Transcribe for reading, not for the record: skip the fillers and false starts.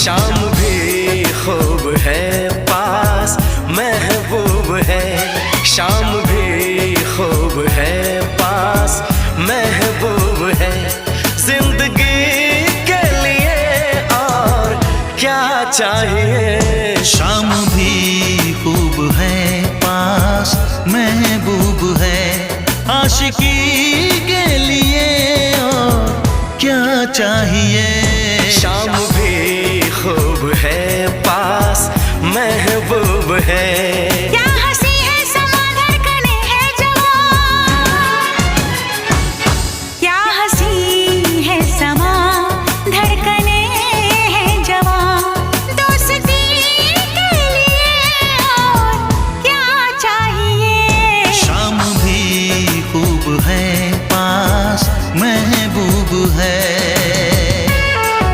शाम भी खूब है पास महबूब है, शाम भी खूब है पास महबूब है। जिंदगी के लिए और क्या चाहिए। शाम भी खूब है पास महबूब है, आशिकी के लिए और क्या चाहिए।